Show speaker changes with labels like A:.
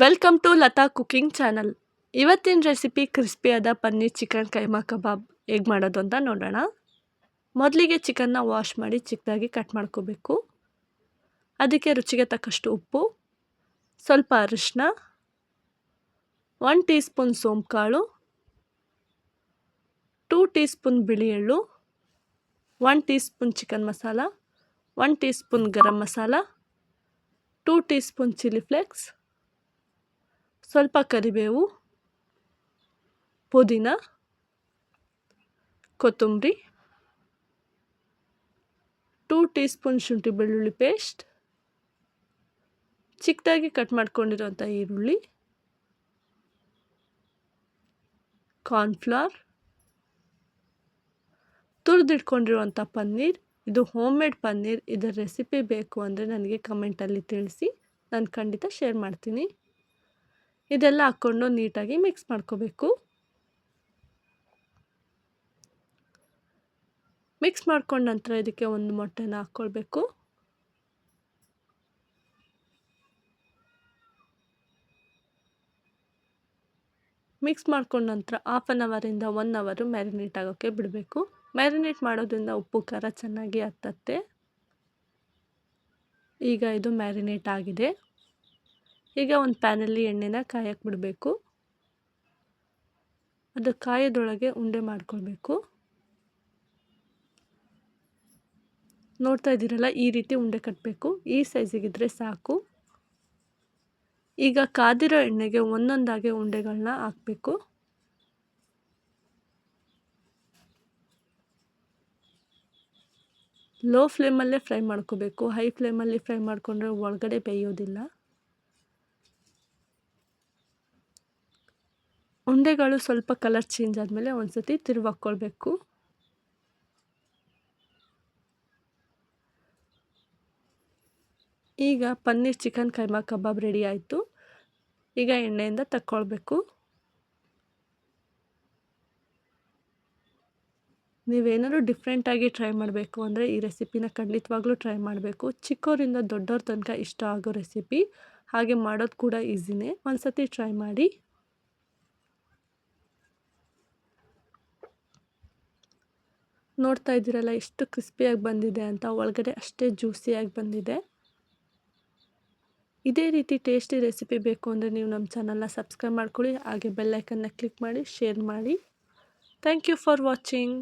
A: Welcome to Latha cooking channel. ಇವತ್ತಿನ recipe ಕ್ರಿಸ್ಪಿಯಾದ paneer chicken keema kebab ಹೇಗೆ ಮಾಡೋದು ಅಂತ ನೋಡೋಣ. ಮೊದಲಿಗೆ ಚಿಕನ್ನ ವಾಶ್ ಮಾಡಿ ಚಿಕ್ಕದಾಗಿ ಕಟ್ ಮಾಡ್ಕೋಬೇಕು. ಅದಕ್ಕೆ ರುಚಿಗೆ ತಕ್ಕಷ್ಟು ಉಪ್ಪು, ಸ್ವಲ್ಪ ಅರಿಶಿನ, 1 ಟೀ ಸ್ಪೂನ್ ಸೋಂಪು ಕಾಳು, 2 ಟೀ ಸ್ಪೂನ್ ಬಿಳಿ ಎಳ್ಳು, 1 tea spoon chicken masala, 1 tea spoon garam masala, 2 tea spoon chilli flakes, ಸ್ವಲ್ಪ ಕರಿಬೇವು, ಪುದೀನ, ಕೊತ್ತಂಬರಿ, 2 ಟೀ ಸ್ಪೂನ್ ಶುಂಠಿ ಬೆಳ್ಳುಳ್ಳಿ ಪೇಸ್ಟ್, ಚಿಕ್ಕದಾಗಿ ಕಟ್ ಮಾಡ್ಕೊಂಡಿರೋಂಥ ಈರುಳ್ಳಿ, ಕಾರ್ನ್ಫ್ಲವರ್, ತುರಿದಿಟ್ಕೊಂಡಿರುವಂಥ ಪನ್ನೀರ್. ಇದು ಹೋಮ್ ಮೇಡ್ ಪನ್ನೀರ್. ಇದರ ರೆಸಿಪಿ ಬೇಕು ಅಂದರೆ ನನಗೆ ಕಮೆಂಟಲ್ಲಿ ತಿಳಿಸಿ, ನಾನು ಖಂಡಿತ ಶೇರ್ ಮಾಡ್ತೀನಿ. ಇದೆಲ್ಲ ಹಾಕ್ಕೊಂಡು ನೀಟಾಗಿ ಮಿಕ್ಸ್ ಮಾಡ್ಕೋಬೇಕು. ಮಿಕ್ಸ್ ಮಾಡ್ಕೊಂಡ ನಂತರ ಇದಕ್ಕೆ ಒಂದು ಮೊಟ್ಟೆನ ಹಾಕ್ಕೊಳ್ಬೇಕು. ಮಿಕ್ಸ್ ಮಾಡ್ಕೊಂಡ ನಂತರ 1/2 ಅವರಿಂದ 1 ಅವರು ಮ್ಯಾರಿನೇಟ್ ಆಗೋಕ್ಕೆ ಬಿಡಬೇಕು. ಮ್ಯಾರಿನೇಟ್ ಮಾಡೋದ್ರಿಂದ ಉಪ್ಪು ಖಾರ ಚೆನ್ನಾಗಿ ಹತ್ತತ್ತೆ. ಈಗ ಇದು ಮ್ಯಾರಿನೇಟ್ ಆಗಿದೆ. ಈಗ ಒಂದು ಪ್ಯಾನಲ್ಲಿ ಎಣ್ಣೆನ ಕಾಯಕ್ಕೆ ಬಿಡಬೇಕು. ಅದು ಕಾಯೋದ್ರೊಳಗೆ ಉಂಡೆ ಮಾಡ್ಕೊಳ್ಬೇಕು. ನೋಡ್ತಾ ಇದ್ದೀರಲ್ಲ, ಈ ರೀತಿ ಉಂಡೆ ಕಟ್ಟಬೇಕು. ಈ ಸೈಜಿಗಿದ್ರೆ ಸಾಕು. ಈಗ ಕಾದಿರೋ ಎಣ್ಣೆಗೆ ಒಂದೊಂದಾಗಿ ಉಂಡೆಗಳನ್ನ ಹಾಕಬೇಕು. ಲೋ ಫ್ಲೇಮಲ್ಲೇ ಫ್ರೈ ಮಾಡ್ಕೋಬೇಕು. ಹೈ ಫ್ಲೇಮಲ್ಲಿ ಫ್ರೈ ಮಾಡಿಕೊಂಡ್ರೆ ಒಳಗಡೆ ಬೇಯೋದಿಲ್ಲ. ಉಂಡೆಗಳು ಸ್ವಲ್ಪ ಕಲರ್ ಚೇಂಜ್ ಆದಮೇಲೆ ಒಂದ್ಸತಿ ತಿರುವಾಕ್ಕೊಳ್ಬೇಕು. ಈಗ paneer chicken keema kebab ready ಆಯಿತು. ಈಗ ಎಣ್ಣೆಯಿಂದ ತಕ್ಕೊಳ್ಬೇಕು. ನೀವೇನಾದ್ರು ಡಿಫ್ರೆಂಟಾಗಿ ಟ್ರೈ ಮಾಡಬೇಕು ಅಂದರೆ ಈ ರೆಸಿಪಿನ ಖಂಡಿತವಾಗ್ಲೂ ಟ್ರೈ ಮಾಡಬೇಕು. ಚಿಕ್ಕವರಿಂದ ದೊಡ್ಡವ್ರ ತನಕ ಇಷ್ಟ ಆಗೋ ರೆಸಿಪಿ. ಹಾಗೆ ಮಾಡೋದು ಕೂಡ ಈಸಿನೇ. ಒಂದ್ಸತಿ ಟ್ರೈ ಮಾಡಿ. ನೋಡ್ತಾ ಇದ್ದೀರಲ್ಲ ಎಷ್ಟು ಕ್ರಿಸ್ಪಿಯಾಗಿ ಬಂದಿದೆ ಅಂತ. ಒಳಗಡೆ ಅಷ್ಟೇ ಜ್ಯೂಸಿಯಾಗಿ ಬಂದಿದೆ. ಇದೇ ರೀತಿ ಟೇಸ್ಟಿ ರೆಸಿಪಿ ಬೇಕು ಅಂದರೆ ನೀವು ನಮ್ಮ ಚಾನಲ್ನ ಸಬ್ಸ್ಕ್ರೈಬ್ ಮಾಡ್ಕೊಳ್ಳಿ. ಹಾಗೆ ಬೆಲ್ ಐಕನ್ನ ಕ್ಲಿಕ್ ಮಾಡಿ, ಶೇರ್ ಮಾಡಿ. Thank you for watching.